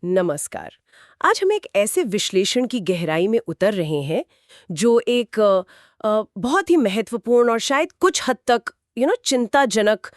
नमस्कार। आज हम एक ऐसे विश्लेषण की गहराई में उतर रहे हैं जो एक बहुत ही महत्वपूर्ण और शायद कुछ हद तक चिंताजनक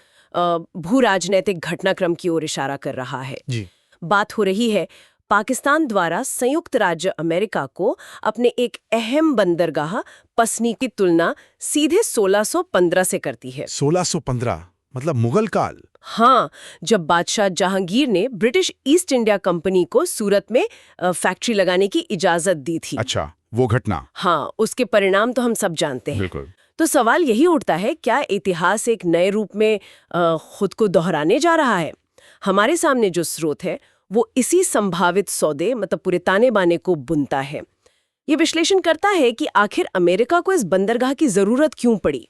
भू राजनैतिक घटनाक्रम की ओर इशारा कर रहा है। जी। बात हो रही है पाकिस्तान द्वारा संयुक्त राज्य अमेरिका को अपने एक अहम बंदरगाह पसनी की तुलना सीधे 1615 से करती है। 1615 मतलब मुगल काल। हाँ, जब बादशाह जहांगीर ने ब्रिटिश ईस्ट इंडिया कंपनी को सूरत में फैक्ट्री लगाने की इजाजत दी थी। अच्छा, वो घटना। हाँ, उसके परिणाम तो हम सब जानते हैं। बिल्कुल। तो सवाल यही उठता है, क्या इतिहास एक नए रूप में खुद को दोहराने जा रहा है? हमारे सामने जो स्रोत है वो इसी संभावित सौदे मतलब पूरे ताने बाने को बुनता है। ये विश्लेषण करता है कि आखिर अमेरिका को इस बंदरगाह की जरूरत क्यों पड़ी।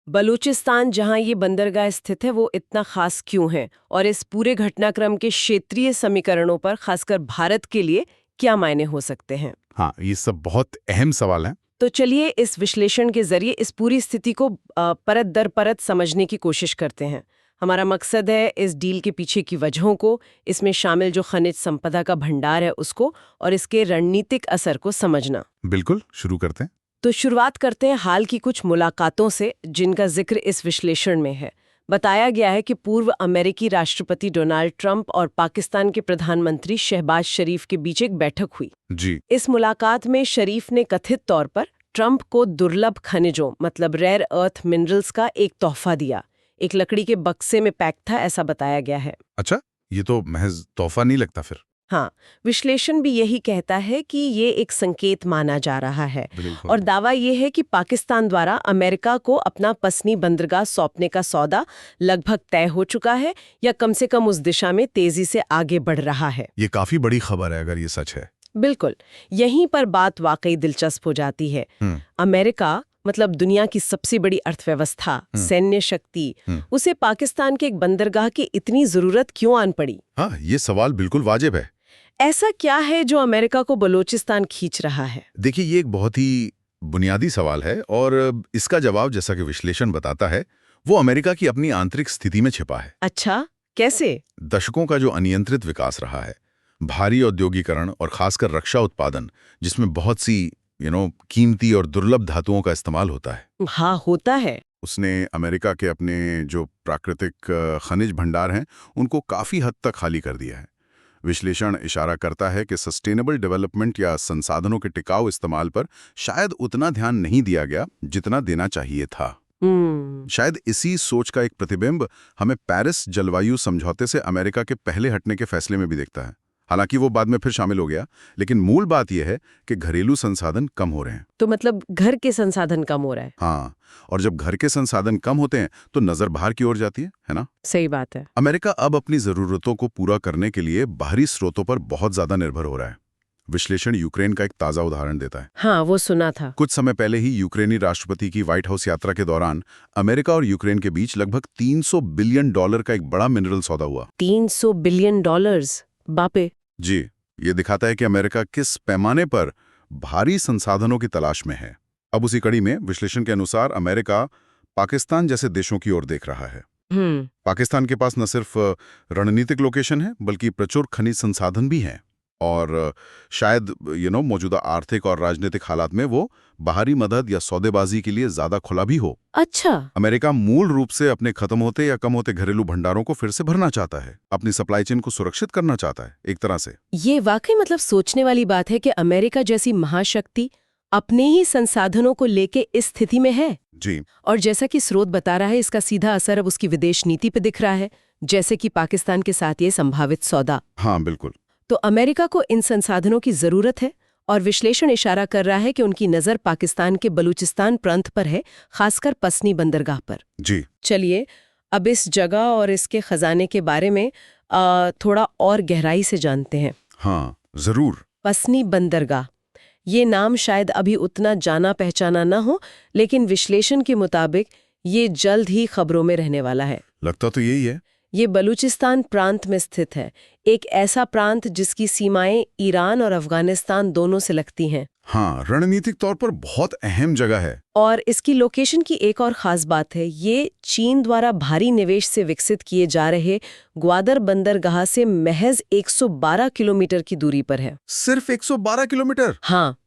बलूचिस्तान जहां ये बंदरगाह स्थित है वो इतना खास क्यों है, और इस पूरे घटनाक्रम के क्षेत्रीय समीकरणों पर खासकर भारत के लिए क्या मायने हो सकते हैं। हाँ, ये सब बहुत अहम सवाल हैं। तो चलिए इस विश्लेषण के जरिए इस पूरी स्थिति को परत दर परत समझने की कोशिश करते हैं। हमारा मकसद है इस डील के पीछे की वजहों को, इसमें शामिल जो खनिज संपदा का भंडार है उसको, और इसके रणनीतिक असर को समझना। बिल्कुल, शुरू करते हैं। तो शुरुआत करते हैं हाल की कुछ मुलाकातों से जिनका जिक्र इस विश्लेषण में है। बताया गया है कि पूर्व अमेरिकी राष्ट्रपति डोनाल्ड ट्रंप और पाकिस्तान के प्रधानमंत्री शहबाज शरीफ के बीच एक बैठक हुई। जी। इस मुलाकात में शरीफ ने कथित तौर पर ट्रंप को दुर्लभ खनिजों मतलब रेयर अर्थ मिनरल्स का एक तोहफा दिया। एक लकड़ी के बक्से में पैक था, ऐसा बताया गया है। अच्छा, ये तो महज तोहफा नहीं लगता फिर। हाँ, विश्लेषण भी यही कहता है कि ये एक संकेत माना जा रहा है। और दावा ये है कि पाकिस्तान द्वारा अमेरिका को अपना पसनी बंदरगाह सौंपने का सौदा लगभग तय हो चुका है, या कम से कम उस दिशा में तेजी से आगे बढ़ रहा है। ये काफी बड़ी खबर है अगर ये सच है। बिल्कुल, यहीं पर बात वाकई दिलचस्प हो जाती है। अमेरिका मतलब दुनिया की सबसे बड़ी अर्थव्यवस्था, सैन्य शक्ति, उसे पाकिस्तान के एक बंदरगाह की इतनी जरूरत क्यों आन पड़ी? हाँ, ये सवाल बिल्कुल वाजिब है। ऐसा क्या है जो अमेरिका को बलूचिस्तान खींच रहा है? देखिए, ये एक बहुत ही बुनियादी सवाल है और इसका जवाब, जैसा कि विश्लेषण बताता है, वो अमेरिका की अपनी आंतरिक स्थिति में छिपा है। अच्छा, कैसे? दशकों का जो अनियंत्रित विकास रहा है, भारी औद्योगिकरण और खासकर रक्षा उत्पादन, जिसमें बहुत सी कीमती और दुर्लभ धातुओं का इस्तेमाल होता है। हाँ, होता है। उसने अमेरिका के अपने जो प्राकृतिक खनिज भंडार हैं उनको काफी हद तक खाली कर दिया है। विश्लेषण इशारा करता है कि सस्टेनेबल डेवलपमेंट या संसाधनों के टिकाऊ इस्तेमाल पर शायद उतना ध्यान नहीं दिया गया जितना देना चाहिए था। शायद इसी सोच का एक प्रतिबिंब हमें पेरिस जलवायु समझौते से अमेरिका के पहले हटने के फैसले में भी दिखता है। हालांकि वो बाद में फिर शामिल हो गया, लेकिन मूल बात यह है कि घरेलू संसाधन कम हो रहे हैं। तो मतलब घर के संसाधन कम हो रहा है। हाँ, और जब घर के संसाधन कम होते हैं तो नजर बाहर की ओर जाती है ना? सही बात है। अमेरिका अब अपनी जरूरतों को पूरा करने के लिए बाहरी स्रोतों पर बहुत ज्यादा निर्भर हो रहा है। विश्लेषण यूक्रेन का एक ताजा उदाहरण देता है। हाँ, वो सुना था। कुछ समय पहले ही यूक्रेनी राष्ट्रपति की व्हाइट हाउस यात्रा के दौरान अमेरिका और यूक्रेन के बीच लगभग $300 बिलियन का एक बड़ा मिनरल सौदा हुआ। $300 बिलियन? बापे। जी, ये दिखाता है कि अमेरिका किस पैमाने पर भारी संसाधनों की तलाश में है। अब उसी कड़ी में विश्लेषण के अनुसार अमेरिका पाकिस्तान जैसे देशों की ओर देख रहा है। पाकिस्तान के पास न सिर्फ रणनीतिक लोकेशन है बल्कि प्रचुर खनिज संसाधन भी हैं, और शायद मौजूदा आर्थिक और राजनीतिक हालात में वो बाहरी मदद या सौदेबाजी के लिए ज्यादा खुला भी हो। अच्छा। अमेरिका मूल रूप से अपने खत्म होते या कम होते घरेलू भंडारों को फिर से भरना चाहता है, अपनी सप्लाई चेन को सुरक्षित करना चाहता है एक तरह से। ये वाकई मतलब सोचने वाली बात है कि अमेरिका जैसी महाशक्ति अपने ही संसाधनों को लेके इस स्थिति में है। जी। और जैसा कि स्रोत बता रहा है, इसका सीधा असर अब उसकी विदेश नीति पे दिख रहा है, जैसे कि पाकिस्तान के साथ ये संभावित सौदा। हाँ, बिल्कुल। तो अमेरिका को इन संसाधनों की जरूरत है, और विश्लेषण इशारा कर रहा है कि उनकी नजर पाकिस्तान के बलूचिस्तान प्रांत पर है, खासकर पसनी बंदरगाह पर। जी। चलिए अब इस जगह और इसके खजाने के बारे में थोड़ा और गहराई से जानते हैं। हाँ, जरूर। पसनी बंदरगाह, ये नाम शायद अभी उतना जाना पहचाना न हो, लेकिन विश्लेषण के मुताबिक ये जल्द ही खबरों में रहने वाला है। लगता तो यही है। ये बलूचिस्तान प्रांत में स्थित है, एक ऐसा प्रांत जिसकी सीमाएं ईरान और अफगानिस्तान दोनों से लगती हैं। हाँ, रणनीतिक तौर पर बहुत अहम जगह है। और इसकी लोकेशन की एक और खास बात है, ये चीन द्वारा भारी निवेश से विकसित किए जा रहे ग्वादर बंदरगाह से महज 112 किलोमीटर की दूरी पर है। सिर्फ 112 किलोमीटर? हाँ,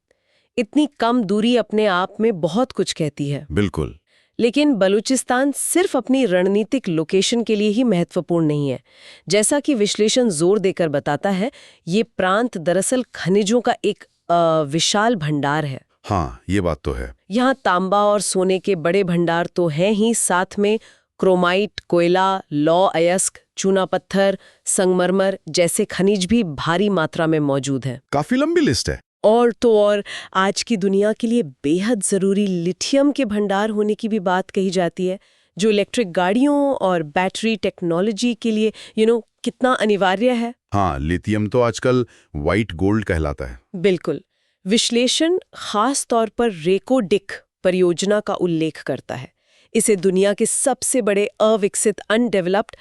इतनी कम दूरी अपने आप में बहुत कुछ कहती है। बिल्कुल। लेकिन बलूचिस्तान सिर्फ अपनी रणनीतिक लोकेशन के लिए ही महत्वपूर्ण नहीं है। जैसा कि विश्लेषण जोर देकर बताता है, ये प्रांत दरअसल खनिजों का एक विशाल भंडार है। हाँ, ये बात तो है। यहाँ तांबा और सोने के बड़े भंडार तो हैं ही, साथ में क्रोमाइट, कोयला, लौह अयस्क, चूना पत्थर, संगमरमर जैसे खनिज भी भारी मात्रा में मौजूद हैं। काफी लंबी लिस्ट है। और तो और आज की दुनिया के लिए बेहद जरूरी लिथियम के भंडार होने की भी बात कही जाती है, जो इलेक्ट्रिक गाड़ियों और बैटरी टेक्नोलॉजी के लिए कितना अनिवार्य है। हाँ, लिथियम तो आजकल व्हाइट गोल्ड कहलाता है। बिल्कुल। विश्लेषण खास तौर पर रेको डिक परियोजना का उल्लेख करता है। इसे दुनिया के सबसे बड़े अविकसित अनडेवलप्ड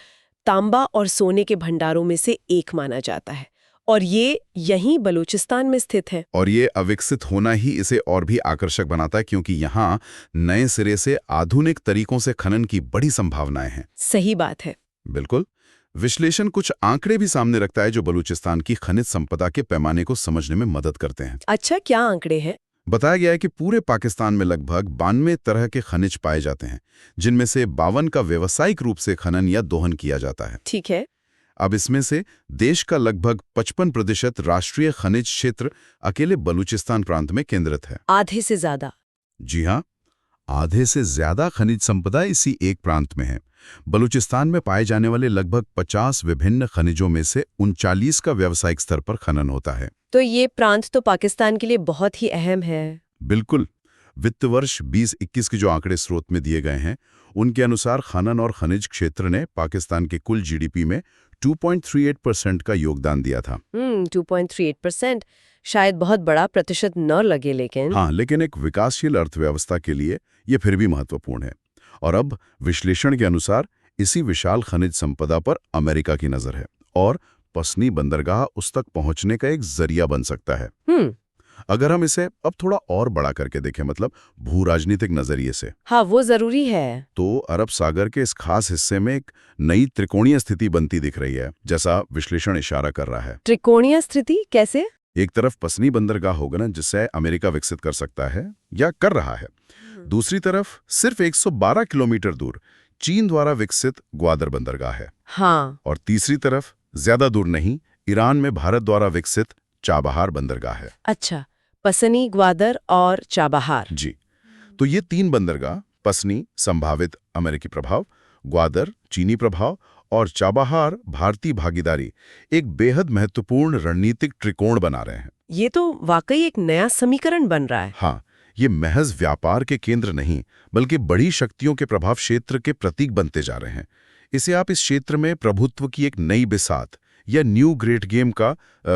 तांबा और सोने के भंडारों में से एक माना जाता है, और ये यहीं बलूचिस्तान में स्थित है। और ये अविकसित होना ही इसे और भी आकर्षक बनाता है, क्योंकि यहाँ नए सिरे से आधुनिक तरीकों से खनन की बड़ी संभावनाएं हैं। सही बात है। बिल्कुल। विश्लेषण कुछ आंकड़े भी सामने रखता है जो बलूचिस्तान की खनिज संपदा के पैमाने को समझने में मदद करते हैं। अच्छा, क्या आंकड़े हैं? बताया गया है कि पूरे पाकिस्तान में लगभग 92 तरह के खनिज पाए जाते हैं, जिनमें से 52 का व्यावसायिक रूप से खनन या दोहन किया जाता है। ठीक है। अब इसमें से देश का लगभग 55% राष्ट्रीय खनिज क्षेत्र अकेले बलूचिस्तान प्रांत में केंद्रित है। आधे से ज्यादा? जी हाँ, आधे से ज्यादा खनिज संपदा इसी एक प्रांत में है। बलूचिस्तान में पाए जाने वाले लगभग 50 विभिन्न खनिजों में से 39 का व्यावसायिक स्तर पर खनन होता है। तो ये प्रांत तो पाकिस्तान के लिए बहुत ही अहम है। बिल्कुल। वित्त वर्ष 2021 के जो आंकड़े स्रोत में दिए गए हैं, उनके अनुसार खनन और खनिज क्षेत्र ने पाकिस्तान के कुल जीडीपी में 2.38% का योगदान दिया था। 2.38%, शायद बहुत बड़ा प्रतिशत न लगे, लेकिन एक विकासशील अर्थव्यवस्था के लिए ये फिर भी महत्वपूर्ण है। और अब विश्लेषण के अनुसार इसी विशाल खनिज संपदा पर अमेरिका की नजर है, और पसनी बंदरगाह उस तक पहुंचने का एक जरिया बन सकता है। अगर हम इसे अब थोड़ा और बड़ा करके देखें, मतलब भू राजनीतिक नजरिए से, हाँ, वो जरूरी है, तो अरब सागर के इस खास हिस्से में एक नई त्रिकोणीय स्थिति बनती दिख रही है, जैसा विश्लेषण इशारा कर रहा है। त्रिकोणीय स्थिति कैसे? एक तरफ पसनी बंदरगाह होगा ना, जिससे अमेरिका विकसित कर सकता है या कर रहा है। दूसरी तरफ सिर्फ 112 किलोमीटर दूर चीन द्वारा विकसित ग्वादर बंदरगाह है। हाँ। और तीसरी तरफ ज्यादा दूर नहीं, ईरान में भारत द्वारा विकसित चाबहार बंदरगाह है। अच्छा, पसनी, ग्वादर और चाबहार। जी। तो ये तीन बंदरगाह, पसनी संभावित अमेरिकी प्रभाव, ग्वादर चीनी प्रभाव और चाबहार भारतीय भागीदारी, एक बेहद महत्वपूर्ण रणनीतिक त्रिकोण बना रहे हैं। ये तो वाकई एक नया समीकरण बन रहा है। हाँ, ये महज व्यापार के केंद्र नहीं, बल्कि बड़ी शक्तियों के प्रभाव क्षेत्र के प्रतीक बनते जा रहे हैं। इसे आप इस क्षेत्र में प्रभुत्व की एक नई बिसात या न्यू ग्रेट गेम का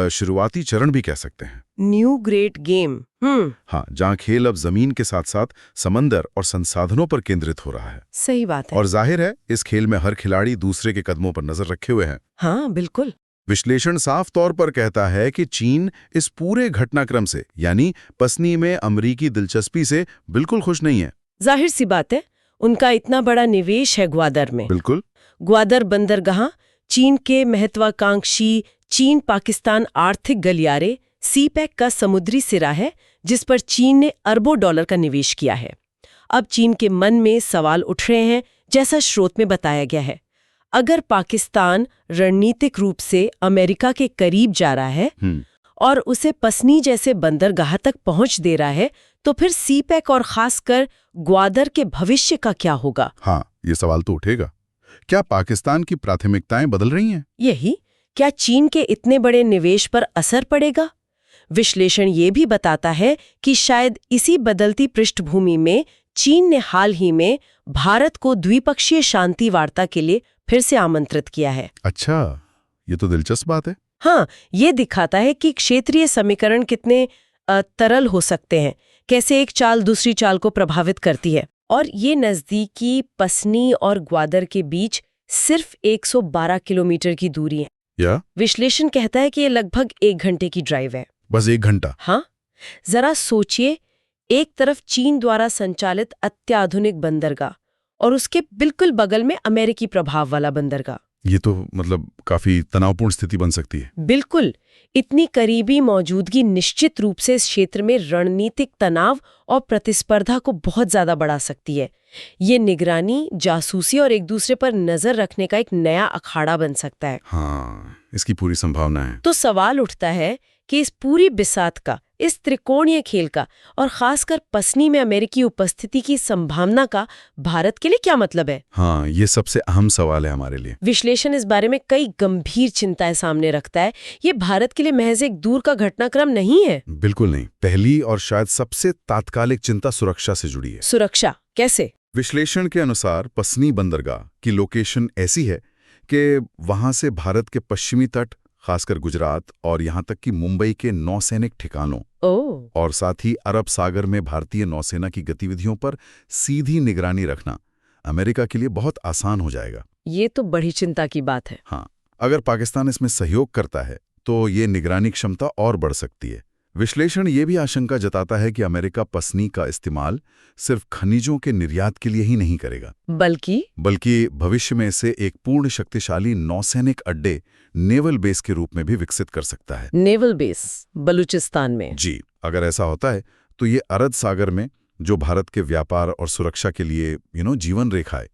शुरुआती चरण भी कह सकते हैं। New great game. हाँ, जहाँ खेल अब जमीन के साथ साथ समंदर और संसाधनों पर केंद्रित हो रहा है। सही बात है। और जाहिर है, इस खेल में हर खिलाड़ी दूसरे के कदमों पर नजर रखे हुए हैं। हाँ, बिल्कुल। विश्लेषण साफ तौर पर कहता है कि चीन इस पूरे घटनाक्रम से, यानी पसनी में अमेरिकी दिलचस्पी से, बिल्कुल खुश नहीं है। जाहिर सी बात है, उनका इतना बड़ा निवेश है ग्वादर में। बिल्कुल। ग्वादर बंदरगाह चीन के महत्वाकांक्षी चीन पाकिस्तान आर्थिक गलियारे सीपैक का समुद्री सिरा है, जिस पर चीन ने अरबों डॉलर का निवेश किया है। अब चीन के मन में सवाल उठ रहे हैं, जैसा स्रोत में बताया गया है। अगर पाकिस्तान रणनीतिक रूप से अमेरिका के करीब जा रहा है और उसे पसनी जैसे बंदरगाह तक पहुंच दे रहा है, तो फिर सीपैक और खासकर ग्वादर के भविष्य का क्या होगा? हाँ, ये सवाल तो उठेगा। क्या पाकिस्तान की प्राथमिकताएं बदल रही हैं? यही, क्या चीन के इतने बड़े निवेश पर असर पड़ेगा? विश्लेषण ये भी बताता है कि शायद इसी बदलती पृष्ठभूमि में चीन ने हाल ही में भारत को द्विपक्षीय शांति वार्ता के लिए फिर से आमंत्रित किया है। अच्छा, ये तो दिलचस्प बात है। हाँ, ये दिखाता है कि क्षेत्रीय समीकरण कितने तरल हो सकते हैं, कैसे एक चाल दूसरी चाल को प्रभावित करती है। और ये नज़दीकी पसनी और ग्वादर के बीच सिर्फ 112 किलोमीटर की दूरी है। या विश्लेषण कहता है कि ये लगभग 1 घंटे की ड्राइव है। बस 1 घंटा? हाँ, जरा सोचिए, एक तरफ चीन द्वारा संचालित अत्याधुनिक बंदरगाह और उसके बिल्कुल बगल में अमेरिकी प्रभाव वाला बंदरगाह। ये तो मतलब काफी तनावपूर्ण स्थिति बन सकती है। बिल्कुल, इतनी करीबी मौजूदगी निश्चित रूप से इस क्षेत्र में रणनीतिक तनाव और प्रतिस्पर्धा को बहुत ज्यादा बढ़ा सकती है। ये निगरानी, जासूसी और एक दूसरे पर नजर रखने का एक नया अखाड़ा बन सकता है। हाँ, इसकी पूरी संभावना है। तो सवाल उठता है कि इस पूरी बिसात का, इस त्रिकोणीय खेल का और खासकर पसनी में अमेरिकी उपस्थिति की संभावना का भारत के लिए क्या मतलब है? हाँ, ये सबसे अहम सवाल है हमारे लिए। विश्लेषण इस बारे में कई गंभीर चिंताएं सामने रखता है। ये भारत के लिए महज एक दूर का घटनाक्रम नहीं है। बिल्कुल नहीं। पहली और शायद सबसे तात्कालिक चिंता सुरक्षा से जुड़ी है। सुरक्षा कैसे? विश्लेषण के अनुसार पसनी बंदरगाह की लोकेशन ऐसी है कि वहां से भारत के पश्चिमी तट, खासकर गुजरात और यहां तक कि मुंबई के नौसैनिक ठिकानों और साथ ही अरब सागर में भारतीय नौसेना की गतिविधियों पर सीधी निगरानी रखना अमेरिका के लिए बहुत आसान हो जाएगा। ये तो बड़ी चिंता की बात है। हाँ, अगर पाकिस्तान इसमें सहयोग करता है तो ये निगरानी क्षमता और बढ़ सकती है। विश्लेषण ये भी आशंका जताता है कि अमेरिका पसनी का इस्तेमाल सिर्फ खनिजों के निर्यात के लिए ही नहीं करेगा, बल्कि भविष्य में इसे एक पूर्ण शक्तिशाली नौसैनिक अड्डे, नेवल बेस के रूप में भी विकसित कर सकता है। नेवल बेस बलूचिस्तान में? जी, अगर ऐसा होता है तो ये अरब सागर में, जो भारत के व्यापार और सुरक्षा के लिए जीवन रेखा है,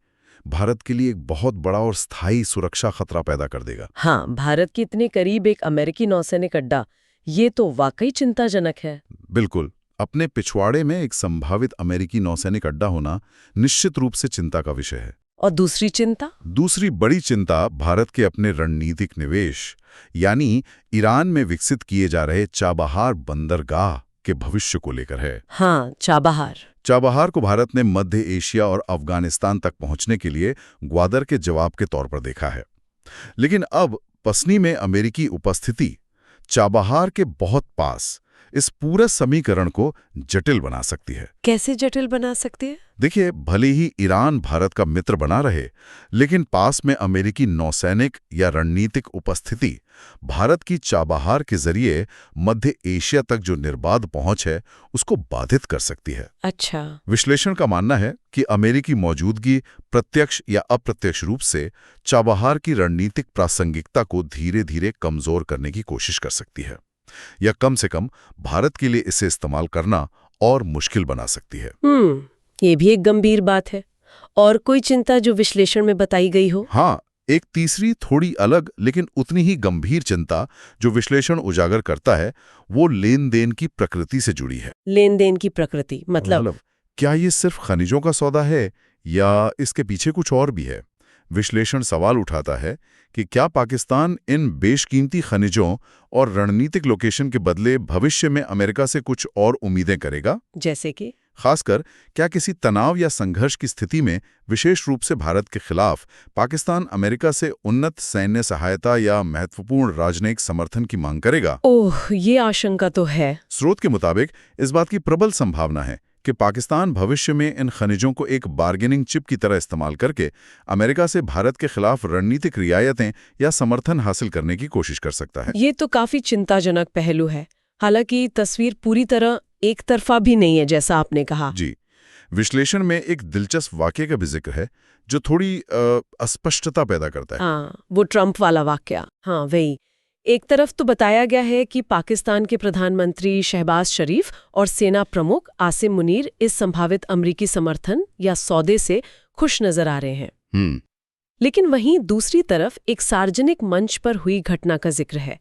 भारत के लिए एक बहुत बड़ा और स्थायी सुरक्षा खतरा पैदा कर देगा। हाँ, भारत के इतने करीब एक अमेरिकी नौसैनिक अड्डा, ये तो वाकई चिंताजनक है। बिल्कुल, अपने पिछवाड़े में एक संभावित अमेरिकी नौसैनिक अड्डा होना निश्चित रूप से चिंता का विषय है। और दूसरी चिंता? दूसरी बड़ी चिंता भारत के अपने रणनीतिक निवेश, यानी ईरान में विकसित किए जा रहे चाबहार बंदरगाह के भविष्य को लेकर है। हाँ, चाबहार को भारत ने मध्य एशिया और अफगानिस्तान तक पहुंचने के लिए ग्वादर के जवाब के तौर पर देखा है। लेकिन अब पसनी में अमेरिकी उपस्थिति चाबहार के बहुत पास इस पूरे समीकरण को जटिल बना सकती है। कैसे जटिल बना सकती है? देखिए, भले ही ईरान भारत का मित्र बना रहे, लेकिन पास में अमेरिकी नौसैनिक या रणनीतिक उपस्थिति भारत की चाबहार के जरिए मध्य एशिया तक जो निर्बाध पहुंच है, उसको बाधित कर सकती है। अच्छा। विश्लेषण का मानना है कि अमेरिकी मौजूदगी प्रत्यक्ष या अप्रत्यक्ष रूप से चाबहार की रणनीतिक प्रासंगिकता को धीरे धीरे कमजोर करने की कोशिश कर सकती है, या कम से कम भारत के लिए इसे इस्तेमाल करना और मुश्किल बना सकती है। ये भी एक गंभीर बात है। और कोई चिंता जो विश्लेषण में बताई गई हो? हाँ, एक तीसरी थोड़ी अलग लेकिन उतनी ही गंभीर चिंता जो विश्लेषण उजागर करता है, वो लेन देन की प्रकृति से जुड़ी है। लेन देन की प्रकृति मतलब क्या ये सिर्फ खनिजों का सौदा है या इसके पीछे कुछ और भी है? विश्लेषण सवाल उठाता है कि क्या पाकिस्तान इन बेशकीमती खनिजों और रणनीतिक लोकेशन के बदले भविष्य में अमेरिका से कुछ और उम्मीदें करेगा? जैसे कि खासकर क्या किसी तनाव या संघर्ष की स्थिति में विशेष रूप से भारत के खिलाफ पाकिस्तान अमेरिका से उन्नत सैन्य सहायता या महत्वपूर्ण राजनयिक समर्थन की मांग करेगा? ओह, ये आशंका तो है। स्रोत के मुताबिक इस बात की प्रबल संभावना है कि पाकिस्तान भविष्य में इन खनिजों को एक बार्गेनिंग चिप की तरह इस्तेमाल करके अमेरिका से भारत के खिलाफ रणनीतिक रियायतें या समर्थन हासिल करने की कोशिश कर सकता है। ये तो काफी चिंताजनक पहलू है। हालांकि तस्वीर पूरी तरह एक तरफा भी नहीं है, जैसा आपने कहा। जी, विश्लेषण में एक दिलचस्प वाक्य का भी जिक्र है जो थोड़ी अस्पष्टता पैदा करता है। हाँ, वो ट्रंप वाला वाक्य। हाँ, वही। एक तरफ तो बताया गया है कि पाकिस्तान के प्रधानमंत्री शहबाज शरीफ और सेना प्रमुख आसिम मुनीर इस संभावित अमेरिकी समर्थन या सौदे से खुश नजर आ रहे हैं। लेकिन वहीं दूसरी तरफ एक सार्वजनिक मंच पर हुई घटना का जिक्र है।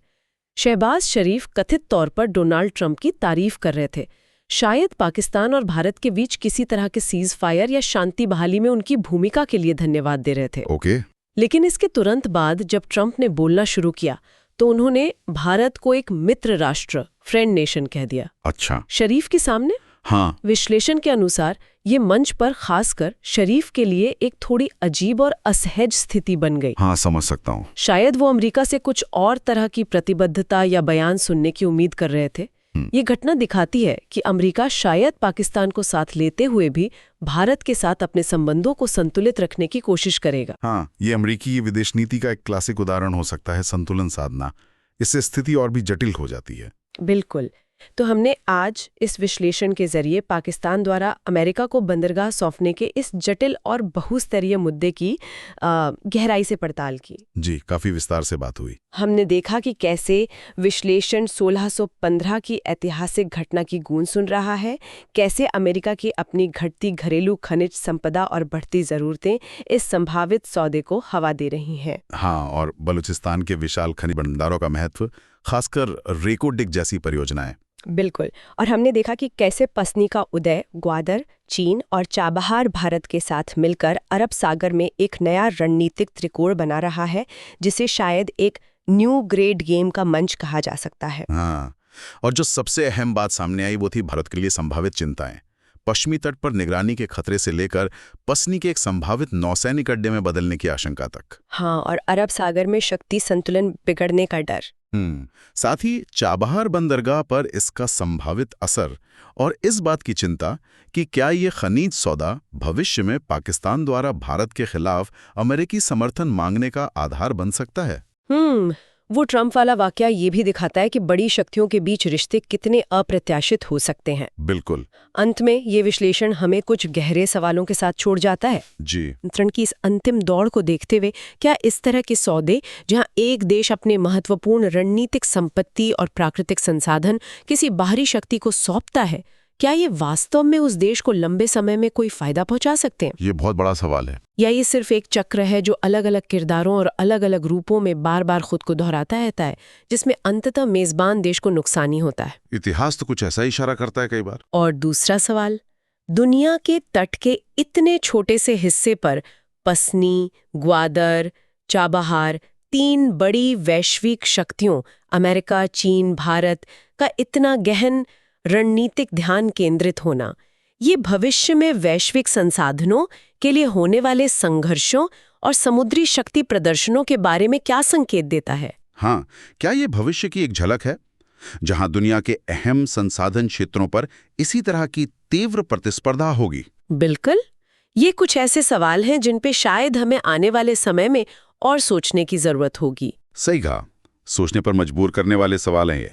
शहबाज शरीफ कथित तौर पर डोनाल्ड ट्रंप की तारीफ कर रहे थे, शायद पाकिस्तान और भारत के बीच किसी तरह के सीज फायर या शांति बहाली में उनकी भूमिका के लिए धन्यवाद दे रहे थे। ओके। लेकिन इसके तुरंत बाद जब ट्रंप ने बोलना शुरू किया तो उन्होंने भारत को एक मित्र राष्ट्र, फ्रेंड नेशन कह दिया। अच्छा। शरीफ के सामने? हाँ। विश्लेषण के अनुसार ये मंच पर खासकर शरीफ के लिए एक थोड़ी अजीब और असहज स्थिति बन गई। हाँ, समझ सकता हूँ। शायद वो अमेरिका से कुछ और तरह की प्रतिबद्धता या बयान सुनने की उम्मीद कर रहे थे, ये घटना दिखाती है कि अमेरिका शायद पाकिस्तान को साथ लेते हुए भी भारत के साथ अपने संबंधों को संतुलित रखने की कोशिश करेगा। हाँ, ये अमेरिकी विदेश नीति का एक क्लासिक उदाहरण हो सकता है, संतुलन साधना। इससे स्थिति और भी जटिल हो जाती है। बिल्कुल। तो हमने आज इस विश्लेषण के जरिए पाकिस्तान द्वारा अमेरिका को बंदरगाह सौंपने के इस जटिल और बहुस्तरीय मुद्दे की गहराई से पड़ताल की। जी, काफी विस्तार से बात हुई। हमने देखा कि कैसे विश्लेषण 1615 की ऐतिहासिक घटना की गूंज सुन रहा है, कैसे अमेरिका की अपनी घटती घरेलू खनिज संपदा और बढ़ती जरूरतें इस संभावित सौदे को हवा दे रही हैं। हाँ, और बलूचिस्तान के विशाल खनिज भंडारों का महत्व, खासकर रेको डिग जैसी परियोजनाएं। बिल्कुल। और हमने देखा कि कैसे पसनी का उदय ग्वादर, चीन और चाबहार भारत के साथ मिलकर अरब सागर में एक नया रणनीतिक त्रिकोण बना रहा है, जिसे शायद एक न्यू ग्रेड गेम का मंच कहा जा सकता है। हाँ, और जो सबसे अहम बात सामने आई वो थी भारत के लिए संभावित चिंताएं। पश्चिमी तट पर निगरानी के खतरे से लेकर पसनी के एक संभावित नौसैनिक अड्डे में बदलने की आशंका तक। हाँ, और अरब सागर में शक्ति संतुलन बिगड़ने का डर। साथ ही चाबहार बंदरगाह पर इसका संभावित असर और इस बात की चिंता कि क्या ये खनिज सौदा भविष्य में पाकिस्तान द्वारा भारत के खिलाफ अमेरिकी समर्थन मांगने का आधार बन सकता है। वो ट्रंप वाला वाकया ये भी दिखाता है कि बड़ी शक्तियों के बीच रिश्ते कितने अप्रत्याशित हो सकते हैं। बिल्कुल। अंत में ये विश्लेषण हमें कुछ गहरे सवालों के साथ छोड़ जाता है। जी। नियंत्रण की इस अंतिम दौड़ को देखते हुए क्या इस तरह के सौदे, जहां एक देश अपने महत्वपूर्ण रणनीतिक संपत्ति और प्राकृतिक संसाधन किसी बाहरी शक्ति को सौंपता है, क्या ये वास्तव में उस देश को लंबे समय में कोई फायदा पहुंचा सकते हैं? ये बहुत बड़ा सवाल है। या ये सिर्फ एक चक्र है जो अलग अलग किरदारों और अलग अलग रूपों में बार बार खुद को दोहराता रहता है, जिसमें अंततः मेजबान देश को नुकसान ही होता है? इतिहास तो कुछ ऐसा ही इशारा करता है कई बार। और दूसरा सवाल, दुनिया के तट के इतने छोटे से हिस्से पर पसनी, ग्वादर, चाबहार, 3 बड़ी वैश्विक शक्तियों अमेरिका, चीन, भारत का इतना गहन रणनीतिक ध्यान केंद्रित होना, ये भविष्य में वैश्विक संसाधनों के लिए होने वाले संघर्षों और समुद्री शक्ति प्रदर्शनों के बारे में क्या संकेत देता है? हाँ, क्या ये भविष्य की एक झलक है जहां दुनिया के अहम संसाधन क्षेत्रों पर इसी तरह की तीव्र प्रतिस्पर्धा होगी? बिल्कुल। ये कुछ ऐसे सवाल हैं जिन पे शायद हमें आने वाले समय में और सोचने की जरूरत होगी। सही कहा, सोचने पर मजबूर करने वाले सवाल हैं ये।